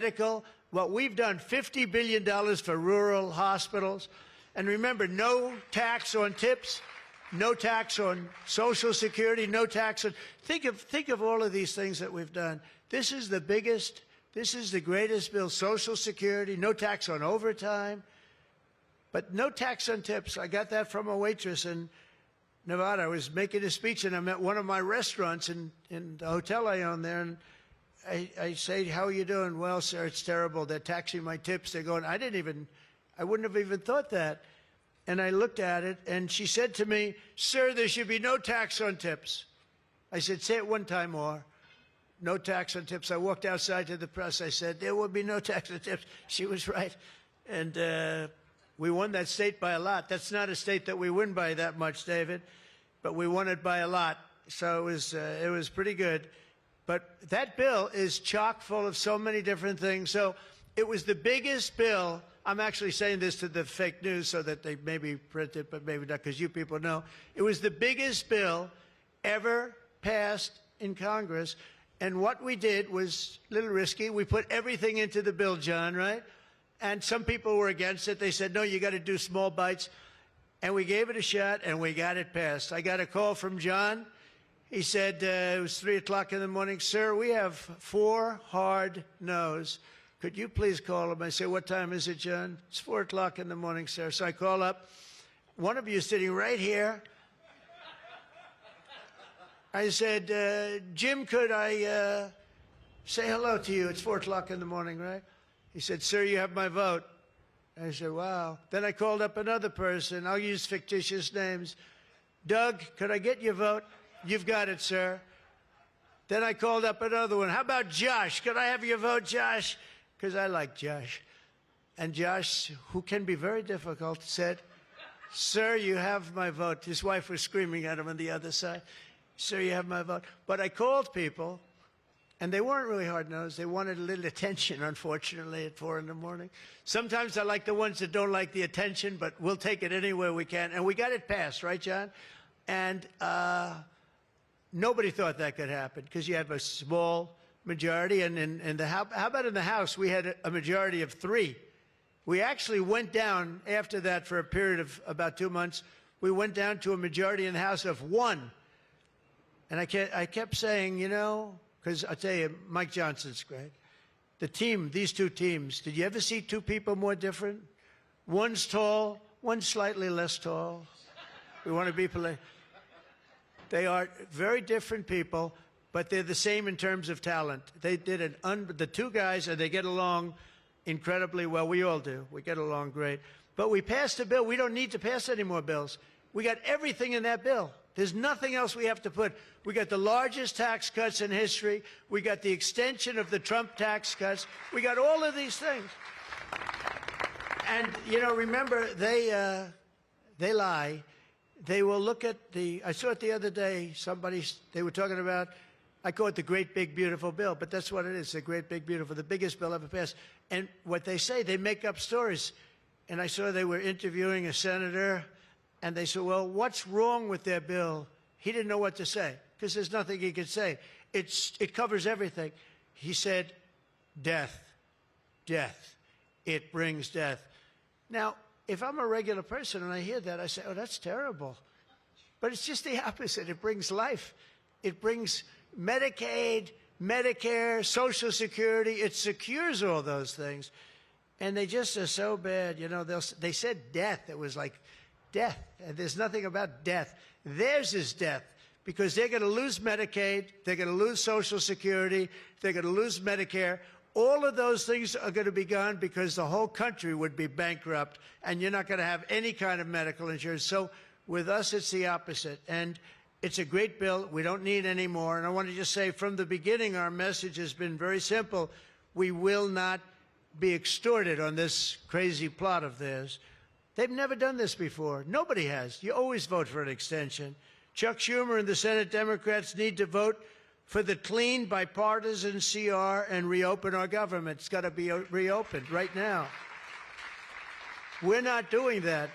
medical. What we've done, $50 billion for rural hospitals. And remember, no tax on tips, no tax on Social Security, no tax on... Think of all of these things that we've done. This is the biggest, this is the greatest bill. Social Security, no tax on overtime, but no tax on tips. I got that from a waitress in Nevada. I was making a speech, and I'm at one of my restaurants in the hotel I own there, and I say, how are you doing? Well, sir, it's terrible. They're taxing my tips. They're going, I wouldn't have even thought that. And I looked at it, and she said to me, sir, there should be no tax on tips. I said, say it one time more. No tax on tips. I walked outside to the press. I said, there will be no tax on tips. She was right. And we won that state by a lot. That's not a state that we win by that much, David, but we won it by a lot. So it was pretty good. But that bill is chock full of so many different things. So it was the biggest bill. I'm actually saying this to the fake news so that they maybe print it, but maybe not, because you people know. It was the biggest bill ever passed in Congress. And what we did was a little risky. We put everything into the bill, John, right? And some people were against it. They said, no, you got to do small bites. And we gave it a shot, and we got it passed. I got a call from John. He said, it was 3 o'clock in the morning, sir, we have 4 hard no's. Could you please call him? I say, what time is it, John? It's 4 o'clock in the morning, sir. So I call up. One of you is sitting right here. I said, Jim, could I say hello to you? It's 4 o'clock in the morning, right? He said, sir, you have my vote. I said, wow. Then I called up another person. I'll use fictitious names. Doug, could I get your vote? You've got it, sir. Then I called up another one. How about Josh? Could I have your vote, Josh? Because I like Josh. And Josh, who can be very difficult, said, sir, you have my vote. His wife was screaming at him on the other side. Sir, you have my vote. But I called people, and they weren't really hard-nosed. They wanted a little attention, unfortunately, at 4 in the morning. Sometimes I like the ones that don't like the attention, but we'll take it anywhere we can. And we got it passed, right, John? And nobody thought that could happen because you have a small majority. And in the how about in the House, we had a majority of 3. We actually went down after that for a period of about 2 months. We went down to a majority in the House of 1. And I kept saying, you know, because I'll tell you, Mike Johnson's great. The team, these 2 teams, did you ever see 2 people more different? One's tall, one's slightly less tall. We want to be polite. They are very different people, but they're the same in terms of talent. They did the 2 guys, and they get along incredibly well. We all do. We get along great. But we passed a bill. We don't need to pass any more bills. We got everything in that bill. There's nothing else we have to put. We got the largest tax cuts in history. We got the extension of the Trump tax cuts. We got all of these things. And, you know, remember, they lie. They will look at I saw it the other day, they were talking about, I call it the great big beautiful bill, but that's what it is, the great big beautiful, the biggest bill ever passed. And what they say, they make up stories. And I saw they were interviewing a senator, and they said, well, what's wrong with their bill? He didn't know what to say, because there's nothing he could say. It covers everything. He said, death, death. It brings death. Now, if I'm a regular person and I hear that, I say, oh, that's terrible. But it's just the opposite. It brings life. It brings Medicaid, Medicare, Social Security. It secures all those things. And they just are so bad. You know, they said death. It was like death. And there's nothing about death. Theirs is death, because they're going to lose Medicaid. They're going to lose Social Security. They're going to lose Medicare. All of those things are going to be gone because the whole country would be bankrupt, and you're not going to have any kind of medical insurance. So with us, it's the opposite. And it's a great bill. We don't need any more. And I want to just say, from the beginning, our message has been very simple. We will not be extorted on this crazy plot of theirs. They've never done this before. Nobody has. You always vote for an extension. Chuck Schumer and the Senate Democrats need to vote for the clean, bipartisan CR and reopen our government. It's got to be reopened right now. We're not doing that.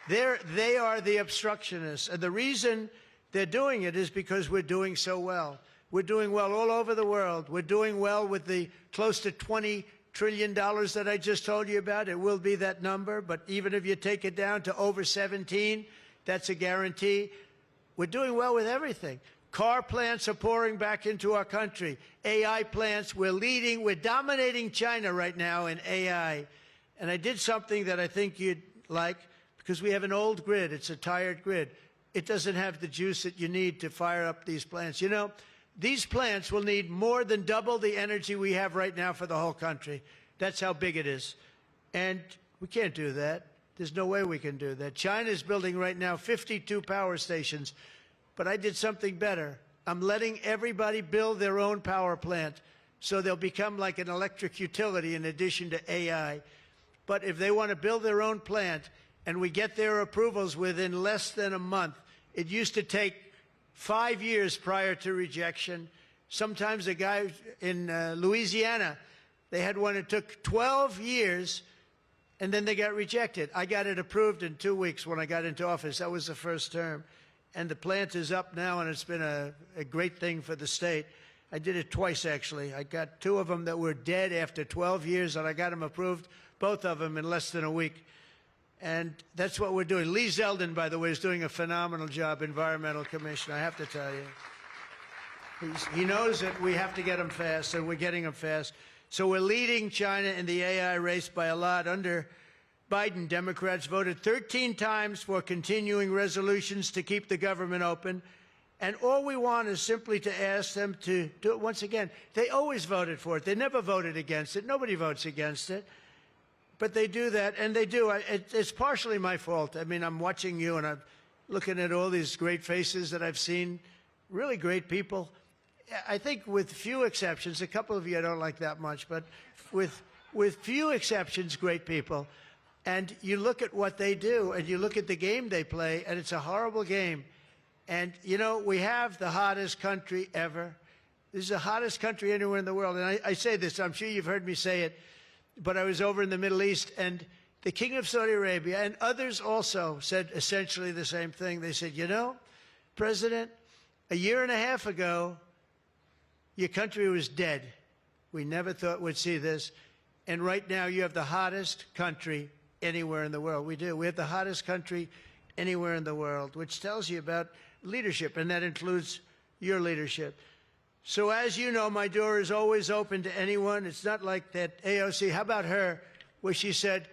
They are the obstructionists. And the reason they're doing it is because we're doing so well. We're doing well all over the world. We're doing well with the close to $20 trillion that I just told you about, it will be that number. But even if you take it down to over 17, that's a guarantee. We're doing well with everything. Car plants are pouring back into our country. AI plants, we're leading, we're dominating China right now in AI. And I did something that I think you'd like, because we have an old grid. It's a tired grid. It doesn't have the juice that you need to fire up these plants. You know, these plants will need more than double the energy we have right now for the whole country. That's how big it is. And we can't do that. There's no way we can do that. China is building right now 52 power stations. But I did something better. I'm letting everybody build their own power plant, so they'll become like an electric utility in addition to AI. But if they want to build their own plant and we get their approvals within less than a month, it used to take 5 years prior to rejection. Sometimes a guy in Louisiana, they had one that took 12 years, and then they got rejected. I got it approved in 2 weeks when I got into office. That was the first term. And the plant is up now, and it's been a great thing for the state. I did it twice, actually. I got 2 of them that were dead after 12 years, and I got them approved, both of them, in less than a week. And that's what we're doing. Lee Zeldin, by the way, is doing a phenomenal job, Environmental Commissioner, I have to tell you. He knows that we have to get them fast, and we're getting them fast. So we're leading China in the AI race by a lot. Under Biden, Democrats voted 13 times for continuing resolutions to keep the government open. And all we want is simply to ask them to do it once again. They always voted for it. They never voted against it. Nobody votes against it. But they do that, and they do. It's partially my fault. I mean, I'm watching you, and I'm looking at all these great faces that I've seen, really great people. I think with few exceptions, a couple of you I don't like that much, but with few exceptions, great people. And you look at what they do, and you look at the game they play, and it's a horrible game. And, you know, we have the hottest country ever. This is the hottest country anywhere in the world. And I say this, I'm sure you've heard me say it, but I was over in the Middle East, and the King of Saudi Arabia and others also said essentially the same thing. They said, you know, President, a year and a half ago, your country was dead. We never thought we'd see this. And right now, you have the hottest country anywhere in the world. We do. We have the hottest country anywhere in the world, which tells you about leadership, and that includes your leadership. So as you know, my door is always open to anyone. It's not like that AOC. How about her, where she said,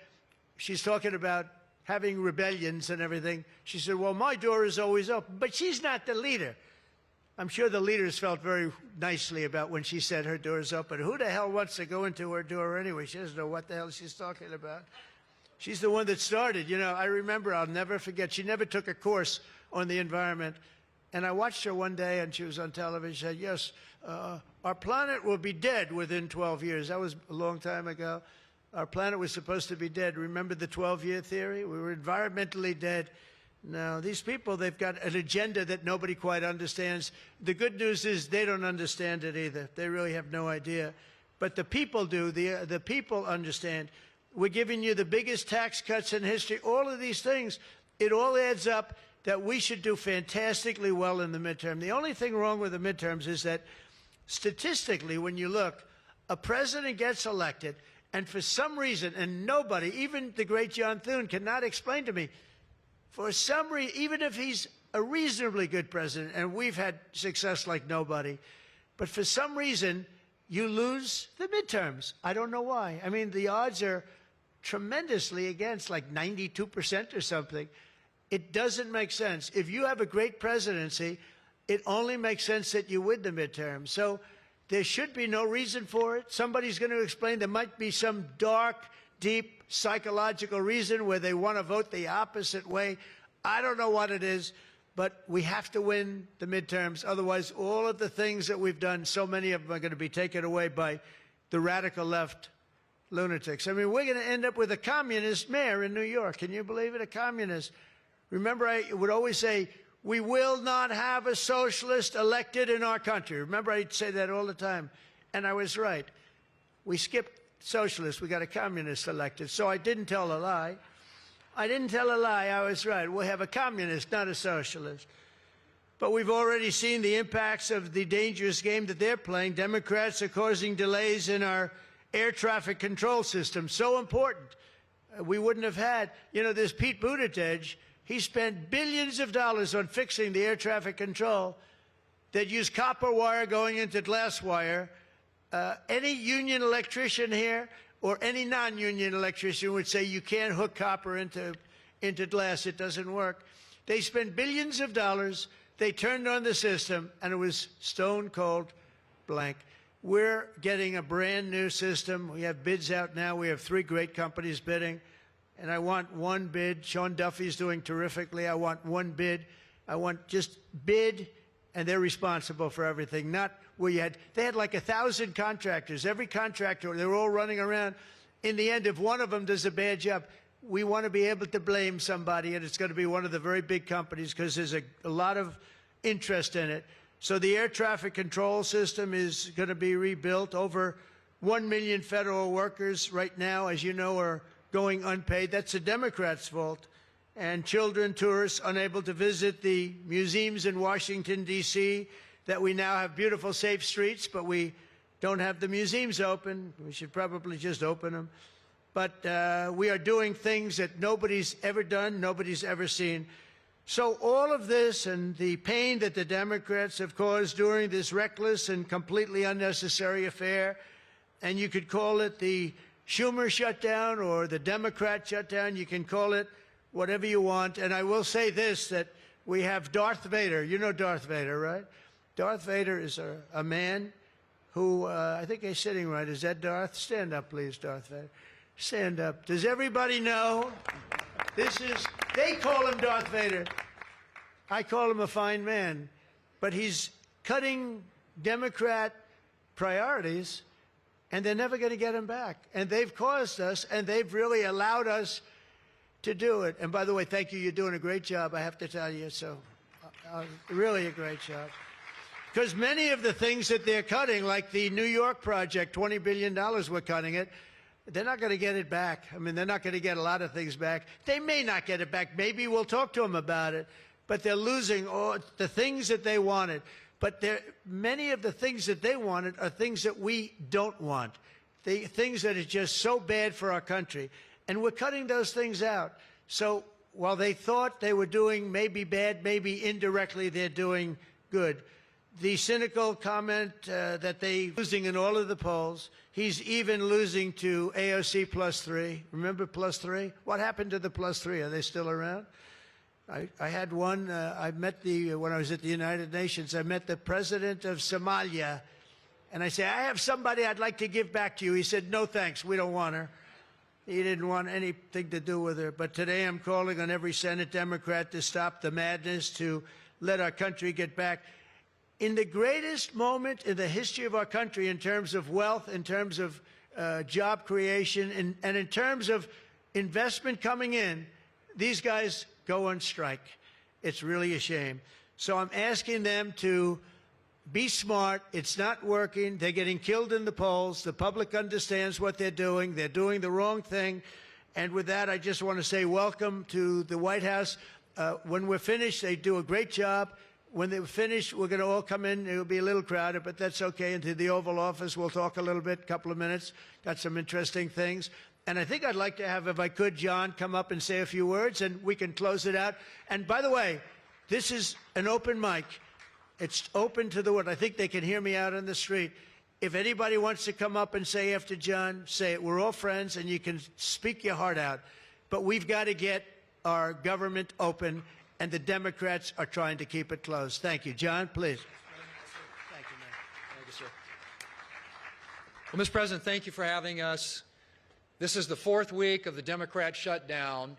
she's talking about having rebellions and everything. She said, well, my door is always open. But she's not the leader. I'm sure the leaders felt very nicely about when she said her door is open. Who the hell wants to go into her door anyway? She doesn't know what the hell she's talking about. She's the one that started. You know, I remember, I'll never forget, she never took a course on the environment. And I watched her one day, and she was on television. She said, yes, our planet will be dead within 12 years. That was a long time ago. Our planet was supposed to be dead. Remember the 12-year theory? We were environmentally dead. Now, these people, they've got an agenda that nobody quite understands. The good news is they don't understand it either. They really have no idea. But the people do. The people understand. We're giving you the biggest tax cuts in history. All of these things, it all adds up that we should do fantastically well in the midterm. The only thing wrong with the midterms is that statistically, when you look, a president gets elected, and for some reason, and nobody, even the great John Thune, cannot explain to me, for some reason, even if he's a reasonably good president, and we've had success like nobody, but for some reason, you lose the midterms. I don't know why. I mean, the odds are tremendously against, like 92% or something. It doesn't make sense. If you have a great presidency, it only makes sense that you win the midterm. So there should be no reason for it. Somebody's going to explain there might be some dark, deep psychological reason where they want to vote the opposite way. I don't know what it is, but we have to win the midterms. Otherwise, all of the things that we've done, so many of them are going to be taken away by the radical left lunatics. I mean, we're going to end up with a communist mayor in New York. Can you believe it? A communist. Remember, I would always say, we will not have a socialist elected in our country. Remember, I'd say that all the time. And I was right. We skipped socialists. We got a communist elected. So I didn't tell a lie. I didn't tell a lie. I was right. We'll have a communist, not a socialist. But we've already seen the impacts of the dangerous game that they're playing. Democrats are causing delays in our air traffic control system, so important. We wouldn't have had, you know, this Pete Buttigieg, he spent billions of dollars on fixing the air traffic control that used copper wire going into glass wire. Any union electrician here or any non-union electrician would say you can't hook copper into glass. It doesn't work. They spent billions of dollars. They turned on the system, and it was stone cold blank. We're getting a brand new system. We have bids out now. We have 3 great companies bidding. And I want one bid. Sean Duffy's doing terrifically. I want one bid. I want just bid, and they're responsible for everything. Not where they had like 1,000 contractors. Every contractor, they were all running around. In the end, if one of them does a bad job, we want to be able to blame somebody, and it's going to be one of the very big companies because there's a lot of interest in it. So the air traffic control system is going to be rebuilt. Over 1 million federal workers right now, as you know, are going unpaid. That's the Democrats' fault. And children, tourists, unable to visit the museums in Washington, D.C., that we now have beautiful, safe streets, but we don't have the museums open. We should probably just open them. But we are doing things that nobody's ever done, nobody's ever seen. So all of this and the pain that the Democrats have caused during this reckless and completely unnecessary affair, and you could call it the Schumer shutdown or the Democrat shutdown, you can call it whatever you want. And I will say this, that we have Darth Vader. You know Darth Vader, right? Darth Vader is a man who, I think he's sitting right. Is that Darth? Stand up, please, Darth Vader. Stand up. Does everybody know? They call him Darth Vader. I call him a fine man. But he's cutting Democrat priorities, and they're never going to get him back. And they've caused us, and they've really allowed us to do it. And by the way, thank you. You're doing a great job, I have to tell you. So really a great job. Because many of the things that they're cutting, like the New York project, $20 billion we're cutting it, they're not going to get it back. I mean, they're not going to get a lot of things back. They may not get it back. Maybe we'll talk to them about it. But they're losing all the things that they wanted. But many of the things that they wanted are things that we don't want. Things that are just so bad for our country. And we're cutting those things out. So while they thought they were doing maybe bad, maybe indirectly they're doing good. The cynical comment that they're losing in all of the polls. He's even losing to AOC +3. Remember +3? What happened to the +3? Are they still around? I had one. I met when I was at the United Nations, I met the president of Somalia. And I said, I have somebody I'd like to give back to you. He said, no, thanks. We don't want her. He didn't want anything to do with her. But today I'm calling on every Senate Democrat to stop the madness, to let our country get back. In the greatest moment in the history of our country in terms of wealth, in terms of job creation, and in terms of investment coming in, these guys go on strike. It's really a shame. So I'm asking them to be smart. It's not working. They're getting killed in the polls. The public understands what they're doing. They're doing the wrong thing. And with that, I just want to say welcome to the White House. When we're finished, they do a great job. When they're finished, we're going to all come in. It'll be a little crowded, but that's okay. Into the Oval Office, we'll talk a little bit, a couple of minutes. Got some interesting things. And I think I'd like to have, if I could, John come up and say a few words, and we can close it out. And by the way, this is an open mic. It's open to the world. I think they can hear me out on the street. If anybody wants to come up and say after John, say it. We're all friends, and you can speak your heart out. But we've got to get our government open, and the Democrats are trying to keep it closed. Thank you. John, please. Thank you, man. Thank you, sir. Well, Mr. President, thank you for having us. This is the 4th week of the Democrat shutdown,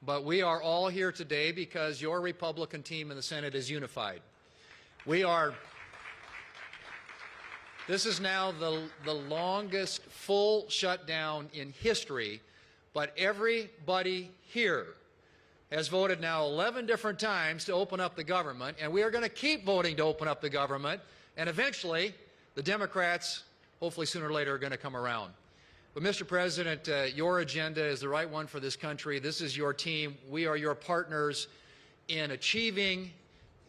but we are all here today because your Republican team in the Senate is unified. This is now the longest full shutdown in history, but everybody here has voted now 11 different times to open up the government, and we are going to keep voting to open up the government, and eventually the Democrats, hopefully sooner or later, are going to come around. But Mr. President, your agenda is the right one for this country. This is your team. We are your partners in achieving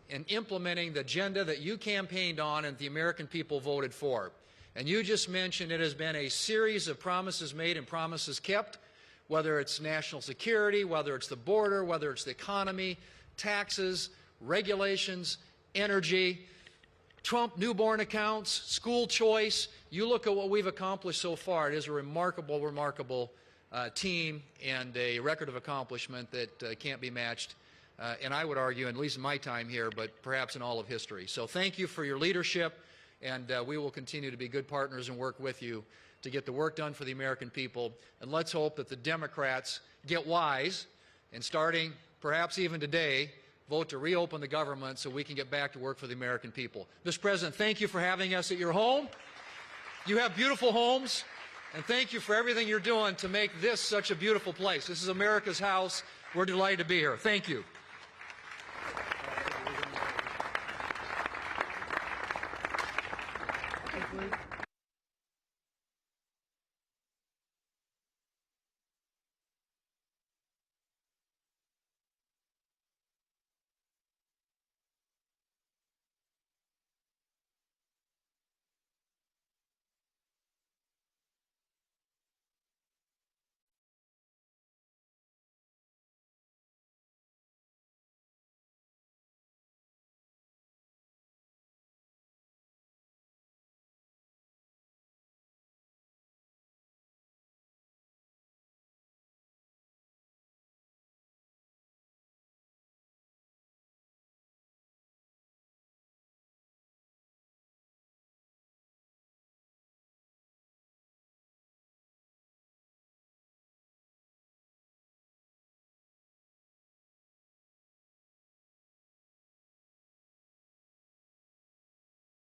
and implementing the agenda that you campaigned on and the American people voted for. And you just mentioned it has been a series of promises made and promises kept, whether it's national security, whether it's the border, whether it's the economy, taxes, regulations, energy, Trump newborn accounts, school choice. You look at what we've accomplished so far. It is a remarkable, remarkable team and a record of accomplishment that can't be matched. And I would argue, at least in my time here, but perhaps in all of history. So thank you for your leadership, and we will continue to be good partners and work with you to get the work done for the American people. And let's hope that the Democrats get wise and starting perhaps even today, vote to reopen the government so we can get back to work for the American people. Mr. President, thank you for having us at your home. You have beautiful homes, and thank you for everything you're doing to make this such a beautiful place. This is America's house. We're delighted to be here. Thank you.